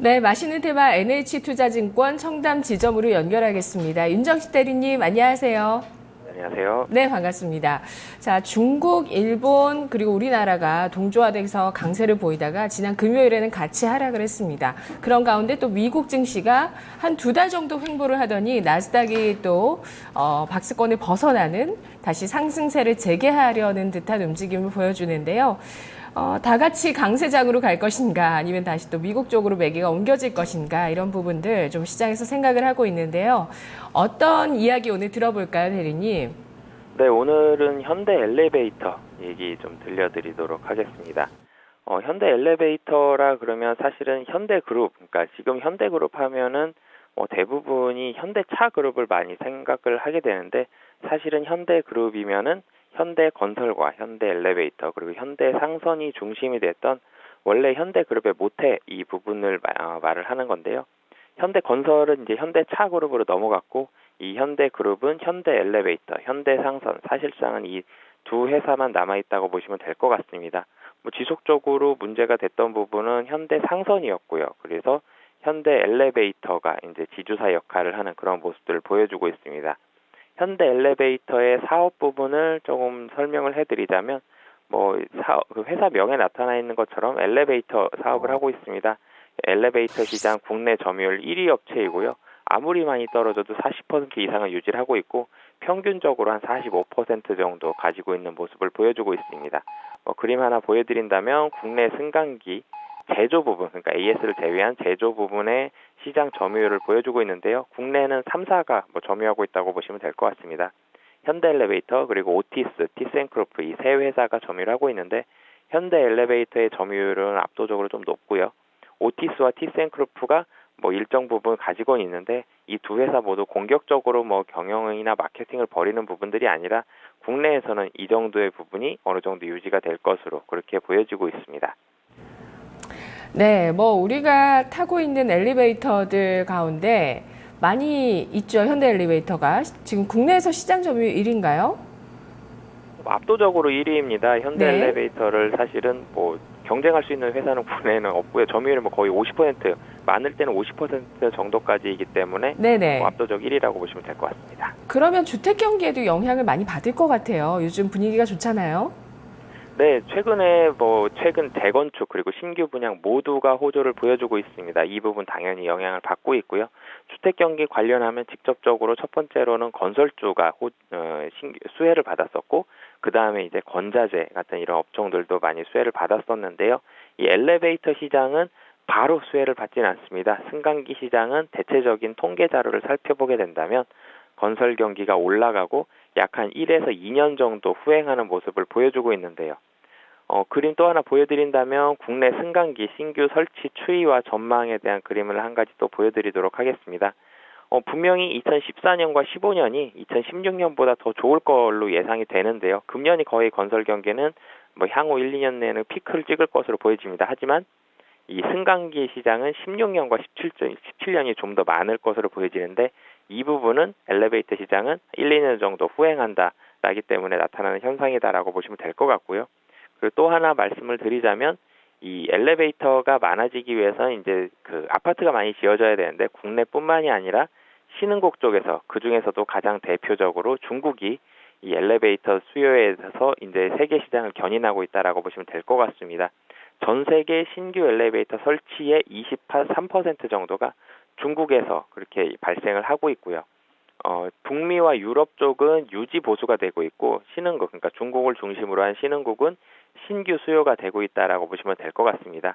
네, 맛있는 테마 NH투자증권 청담 지점으로 연결하겠습니다. 윤정식 대리님, 안녕하세요. 안녕하세요. 네, 반갑습니다. 자, 중국, 일본, 그리고 우리나라가 동조화돼서 강세를 보이다가 지난 금요일에는 같이 하락을 했습니다. 그런 가운데 또 미국 증시가 한 2달 정도 횡보를 하더니 나스닥이 또 박스권을 벗어나는 다시 상승세를 재개하려는 듯한 움직임을 보여주는데요. 다 같이 강세장으로 갈 것인가 아니면 다시 또 미국 쪽으로 매기가 옮겨질 것인가 이런 부분들 좀 시장에서 생각을 하고 있는데요. 어떤 이야기 오늘 들어볼까요, 대리님? 네, 오늘은 현대 엘리베이터 얘기 좀 들려드리도록 하겠습니다. 현대 엘리베이터라 그러면 사실은 현대그룹, 그러니까 지금 현대그룹 하면은 대부분이 현대차 그룹을 많이 생각을 하게 되는데 사실은 현대그룹이면은 현대건설과 현대엘리베이터 그리고 현대상선이 중심이 됐던 원래 현대그룹의 모태 이 부분을 말을 하는 건데요. 현대건설은 이제 현대차 그룹으로 넘어갔고 이 현대그룹은 현대엘리베이터, 현대상선 사실상은 이 두 회사만 남아있다고 보시면 될 것 같습니다. 지속적으로 문제가 됐던 부분은 현대상선이었고요. 그래서 현대엘리베이터가 이제 지주사 역할을 하는 그런 모습들을 보여주고 있습니다. 현대 엘리베이터의 사업 부분을 조금 설명을 해드리자면 그 회사 명에 나타나 있는 것처럼 엘리베이터 사업을 하고 있습니다. 엘리베이터 시장 국내 점유율 1위 업체이고요. 아무리 많이 떨어져도 40% 이상을 유지를 하고 있고 평균적으로 한 45% 정도 가지고 있는 모습을 보여주고 있습니다. 그림 하나 보여드린다면 국내 승강기 제조 부분, 그러니까 AS를 제외한 제조 부분의 시장 점유율을 보여주고 있는데요. 국내는 3사가 점유하고 있다고 보시면 될 것 같습니다. 현대엘리베이터 그리고 오티스, 티센크로프 이 세 회사가 점유를 하고 있는데 현대엘리베이터의 점유율은 압도적으로 좀 높고요. 오티스와 티센크로프가 일정 부분 가지고는 있는데 이 두 회사 모두 공격적으로 경영이나 마케팅을 벌이는 부분들이 아니라 국내에서는 이 정도의 부분이 어느 정도 유지가 될 것으로 그렇게 보여지고 있습니다. 네, 우리가 타고 있는 엘리베이터들 가운데 많이 있죠, 현대 엘리베이터가. 지금 국내에서 시장 점유율 1위인가요? 압도적으로 1위입니다. 현대 네. 엘리베이터를 사실은 경쟁할 수 있는 회사는 국내에는 없고요. 점유율은 거의 50%, 많을 때는 50% 정도까지이기 때문에 네네. 압도적 1위라고 보시면 될 것 같습니다. 그러면 주택 경기에도 영향을 많이 받을 것 같아요. 요즘 분위기가 좋잖아요. 네, 최근 재건축 그리고 신규 분양 모두가 호조를 보여주고 있습니다. 이 부분 당연히 영향을 받고 있고요. 주택 경기 관련하면 직접적으로 첫 번째로는 건설주가 수혜를 받았었고, 그 다음에 이제 건자재 같은 이런 업종들도 많이 수혜를 받았었는데요. 이 엘리베이터 시장은 바로 수혜를 받지는 않습니다. 승강기 시장은 대체적인 통계 자료를 살펴보게 된다면 건설 경기가 올라가고 약 한 1에서 2년 정도 후행하는 모습을 보여주고 있는데요. 그림 또 하나 보여드린다면 국내 승강기 신규 설치 추이와 전망에 대한 그림을 한 가지 또 보여드리도록 하겠습니다. 분명히 2014년과 15년이 2016년보다 더 좋을 걸로 예상이 되는데요. 금년이 거의 건설 경기는 향후 1, 2년 내에는 피크를 찍을 것으로 보여집니다. 하지만 이 승강기 시장은 16년과 17년이 좀 더 많을 것으로 보여지는데 이 부분은 엘리베이터 시장은 1, 2년 정도 후행한다라기 때문에 나타나는 현상이다라고 보시면 될 것 같고요. 그리고 또 하나 말씀을 드리자면 이 엘리베이터가 많아지기 위해서 이제 그 아파트가 많이 지어져야 되는데 국내뿐만이 아니라 신흥국 쪽에서 그 중에서도 가장 대표적으로 중국이 이 엘리베이터 수요에 있어서 이제 세계 시장을 견인하고 있다라고 보시면 될 것 같습니다. 전 세계 신규 엘리베이터 설치의 23% 정도가 중국에서 그렇게 발생을 하고 있고요. 북미와 유럽 쪽은 유지 보수가 되고 있고 신흥국, 그러니까 중국을 중심으로 한 신흥국은 신규 수요가 되고 있다라고 보시면 될 것 같습니다.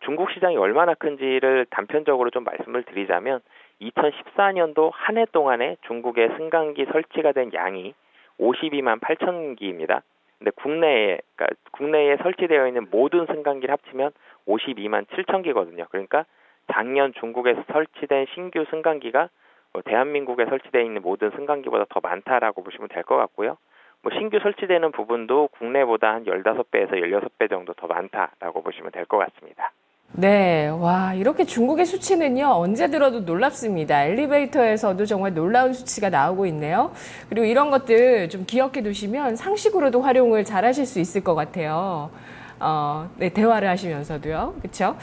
중국 시장이 얼마나 큰지를 단편적으로 좀 말씀을 드리자면 2014년도 한 해 동안에 중국의 승강기 설치가 된 양이 52만 8천 기입니다. 근데 국내에 설치되어 있는 모든 승강기를 합치면 52만 7천 기거든요. 그러니까 작년 중국에서 설치된 신규 승강기가 대한민국에 설치되어 있는 모든 승강기보다 더 많다라고 보시면 될 것 같고요. 신규 설치되는 부분도 국내보다 한 15배에서 16배 정도 더 많다라고 보시면 될 것 같습니다. 네, 와, 이렇게 중국의 수치는요, 언제 들어도 놀랍습니다. 엘리베이터에서도 정말 놀라운 수치가 나오고 있네요. 그리고 이런 것들 좀 기억해 두시면 상식으로도 활용을 잘 하실 수 있을 것 같아요. 네, 대화를 하시면서도요. 그렇죠?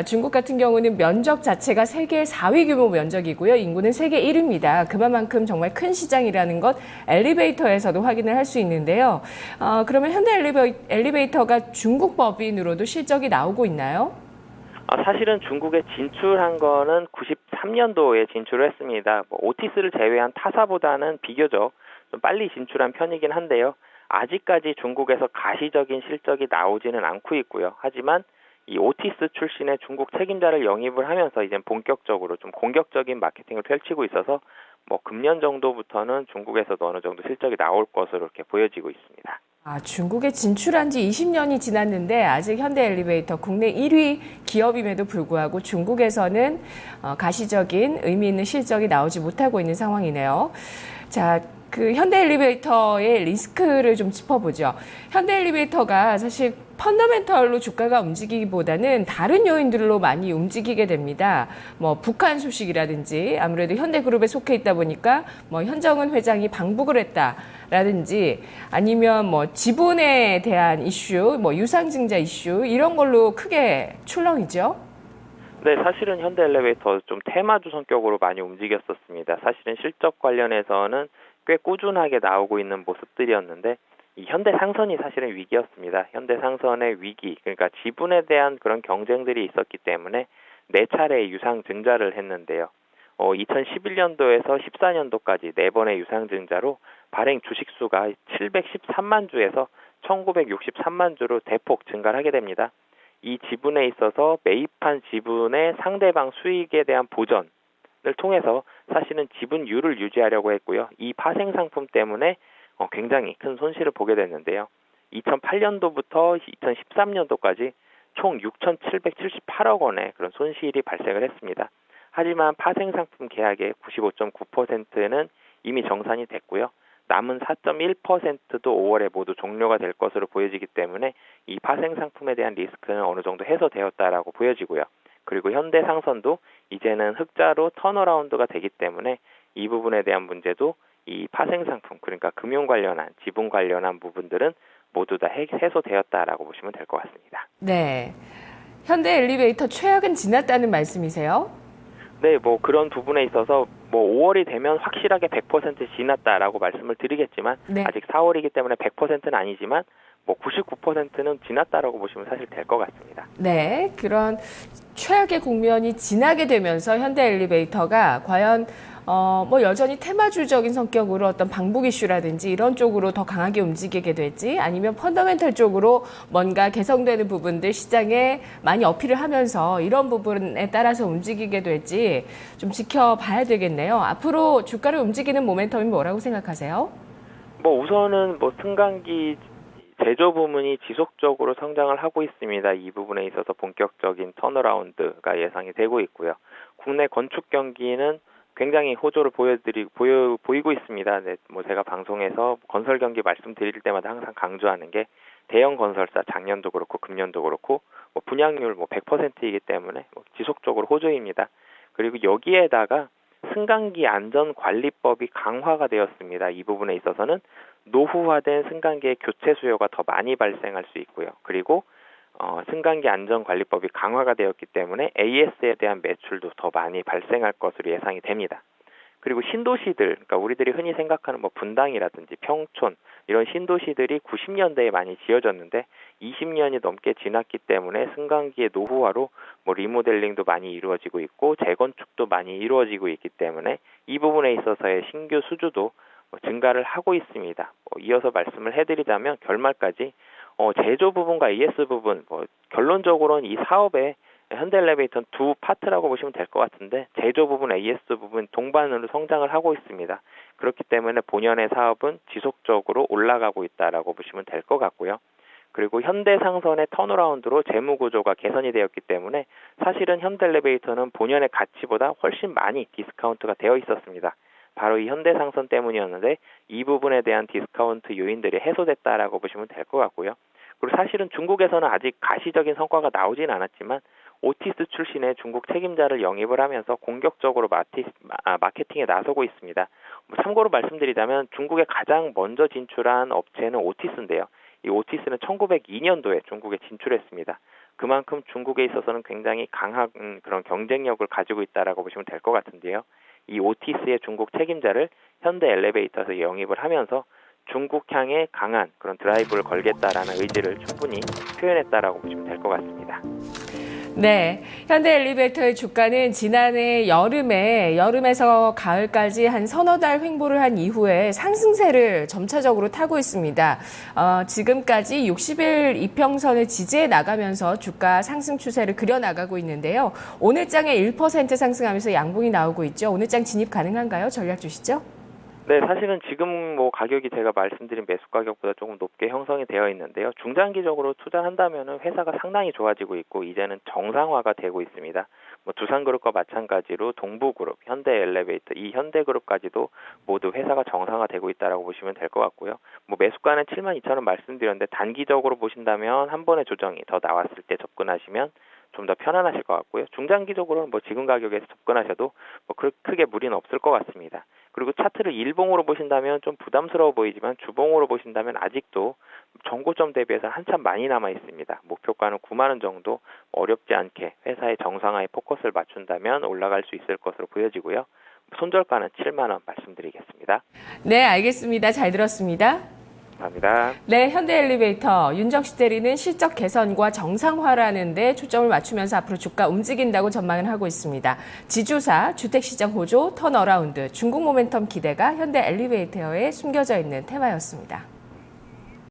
중국 같은 경우는 면적 자체가 세계 4위 규모 면적이고요. 인구는 세계 1위입니다. 그만큼 정말 큰 시장이라는 것 엘리베이터에서도 확인을 할 수 있는데요. 그러면 현대 엘리베이터가 중국 법인으로도 실적이 나오고 있나요? 사실은 중국에 진출한 거는 93년도에 진출을 했습니다. 오티스를 제외한 타사보다는 비교적 좀 빨리 진출한 편이긴 한데요. 아직까지 중국에서 가시적인 실적이 나오지는 않고 있고요. 하지만 이 오티스 출신의 중국 책임자를 영입을 하면서 이제 본격적으로 좀 공격적인 마케팅을 펼치고 있어서 금년 정도부터는 중국에서도 어느 정도 실적이 나올 것으로 이렇게 보여지고 있습니다. 중국에 진출한 지 20년이 지났는데 아직 현대엘리베이터 국내 1위 기업임에도 불구하고 중국에서는 가시적인 의미 있는 실적이 나오지 못하고 있는 상황이네요. 자, 그 현대엘리베이터의 리스크를 좀 짚어보죠. 현대엘리베이터가 사실 펀더멘털로 주가가 움직이기보다는 다른 요인들로 많이 움직이게 됩니다. 북한 소식이라든지 아무래도 현대그룹에 속해 있다 보니까 현정은 회장이 방북을 했다라든지 아니면 지분에 대한 이슈, 유상증자 이슈 이런 걸로 크게 출렁이죠. 네, 사실은 현대엘리베이터 좀 테마주 성격으로 많이 움직였었습니다. 사실은 실적 관련해서는 꽤 꾸준하게 나오고 있는 모습들이었는데 이 현대상선이 사실은 위기였습니다. 현대상선의 위기, 그러니까 지분에 대한 그런 경쟁들이 있었기 때문에 4차례 유상증자를 했는데요. 2011년도에서 14년도까지 4번의 유상증자로 발행 주식수가 713만 주에서 1963만 주로 대폭 증가를 하게 됩니다. 이 지분에 있어서 매입한 지분의 상대방 수익에 대한 보전을 통해서 사실은 지분율을 유지하려고 했고요. 이 파생 상품 때문에 굉장히 큰 손실을 보게 됐는데요. 2008년도부터 2013년도까지 총 6,778억 원의 그런 손실이 발생을 했습니다. 하지만 파생 상품 계약의 95.9%는 이미 정산이 됐고요. 남은 4.1%도 5월에 모두 종료가 될 것으로 보여지기 때문에 이 파생 상품에 대한 리스크는 어느 정도 해소되었다라고 보여지고요. 그리고 현대상선도 이제는 흑자로 턴어라운드가 되기 때문에 이 부분에 대한 문제도 이 파생 상품, 그러니까 금융 관련한, 지분 관련한 부분들은 모두 다 해소되었다라고 보시면 될 것 같습니다. 네. 현대엘리베이터 최악은 지났다는 말씀이세요? 네, 그런 부분에 있어서 5월이 되면 확실하게 100% 지났다라고 말씀을 드리겠지만 네. 아직 4월이기 때문에 100%는 아니지만 99%는 지났다라고 보시면 사실 될 것 같습니다. 네, 그런 최악의 국면이 지나게 되면서 현대엘리베이터가 과연 여전히 테마주적인 성격으로 어떤 방북 이슈라든지 이런 쪽으로 더 강하게 움직이게 될지 아니면 펀더멘털 쪽으로 뭔가 개성되는 부분들 시장에 많이 어필을 하면서 이런 부분에 따라서 움직이게 될지 좀 지켜봐야 되겠네요. 앞으로 주가를 움직이는 모멘텀이 뭐라고 생각하세요? 우선은 승강기 제조 부문이 지속적으로 성장을 하고 있습니다. 이 부분에 있어서 본격적인 턴어라운드가 예상이 되고 있고요. 국내 건축 경기는 굉장히 호조를 보이고 있습니다. 네, 제가 방송에서 건설 경기 말씀드릴 때마다 항상 강조하는 게 대형 건설사 작년도 그렇고 금년도 그렇고 분양률 100%이기 때문에 지속적으로 호조입니다. 그리고 여기에다가 승강기 안전관리법이 강화가 되었습니다. 이 부분에 있어서는 노후화된 승강기의 교체 수요가 더 많이 발생할 수 있고요. 그리고 승강기 안전관리법이 강화가 되었기 때문에 AS에 대한 매출도 더 많이 발생할 것으로 예상이 됩니다. 그리고 신도시들, 그러니까 우리들이 흔히 생각하는 분당이라든지 평촌 이런 신도시들이 90년대에 많이 지어졌는데 20년이 넘게 지났기 때문에 승강기의 노후화로 리모델링도 많이 이루어지고 있고 재건축도 많이 이루어지고 있기 때문에 이 부분에 있어서의 신규 수주도 증가를 하고 있습니다. 이어서 말씀을 해드리자면 결말까지 제조 부분과 AS 부분 결론적으로는 이 사업에 현대엘리베이터는 두 파트라고 보시면 될 것 같은데 제조 부분, AS 부분 동반으로 성장을 하고 있습니다. 그렇기 때문에 본연의 사업은 지속적으로 올라가고 있다라고 보시면 될 것 같고요. 그리고 현대상선의 턴어라운드로 재무구조가 개선이 되었기 때문에 사실은 현대엘리베이터는 본연의 가치보다 훨씬 많이 디스카운트가 되어 있었습니다. 바로 이 현대상선 때문이었는데 이 부분에 대한 디스카운트 요인들이 해소됐다라고 보시면 될 것 같고요. 그리고 사실은 중국에서는 아직 가시적인 성과가 나오진 않았지만 오티스 출신의 중국 책임자를 영입을 하면서 공격적으로 마케팅에 나서고 있습니다. 참고로 말씀드리자면 중국에 가장 먼저 진출한 업체는 오티스인데요. 이 오티스는 1902년도에 중국에 진출했습니다. 그만큼 중국에 있어서는 굉장히 강한 그런 경쟁력을 가지고 있다라고 보시면 될 것 같은데요. 이 오티스의 중국 책임자를 현대 엘리베이터에서 영입을 하면서 중국향에 강한 그런 드라이브를 걸겠다라는 의지를 충분히 표현했다라고 보시면 될 것 같습니다. 네, 현대 엘리베이터의 주가는 지난해 여름에서 가을까지 한 서너 달 횡보를 한 이후에 상승세를 점차적으로 타고 있습니다. 지금까지 60일 이평선을 지지해 나가면서 주가 상승 추세를 그려나가고 있는데요. 오늘 장에 1% 상승하면서 양봉이 나오고 있죠. 오늘 장 진입 가능한가요? 전략 주시죠? 네, 사실은 지금 가격이 제가 말씀드린 매수 가격보다 조금 높게 형성이 되어 있는데요. 중장기적으로 투자한다면은 회사가 상당히 좋아지고 있고 이제는 정상화가 되고 있습니다. 두산그룹과 마찬가지로 동부그룹, 현대엘리베이터, 이 현대그룹까지도 모두 회사가 정상화되고 있다라고 보시면 될 것 같고요. 매수가는 72,000원 말씀드렸는데 단기적으로 보신다면 한 번의 조정이 더 나왔을 때 접근하시면 좀 더 편안하실 것 같고요. 중장기적으로는 지금 가격에서 접근하셔도 크게 무리는 없을 것 같습니다. 그리고 차트를 일봉으로 보신다면 좀 부담스러워 보이지만 주봉으로 보신다면 아직도 전고점 대비해서 한참 많이 남아 있습니다. 목표가는 9만 원 정도 어렵지 않게 회사의 정상화에 포커스를 맞춘다면 올라갈 수 있을 것으로 보여지고요. 손절가는 7만 원 말씀드리겠습니다. 네, 알겠습니다. 잘 들었습니다. 감사합니다. 네, 현대엘리베이터 윤정식 대리는 실적 개선과 정상화라는 데 초점을 맞추면서 앞으로 주가 움직인다고 전망을 하고 있습니다. 지주사, 주택시장 호조, 턴어라운드, 중국 모멘텀 기대가 현대엘리베이터에 숨겨져 있는 테마였습니다.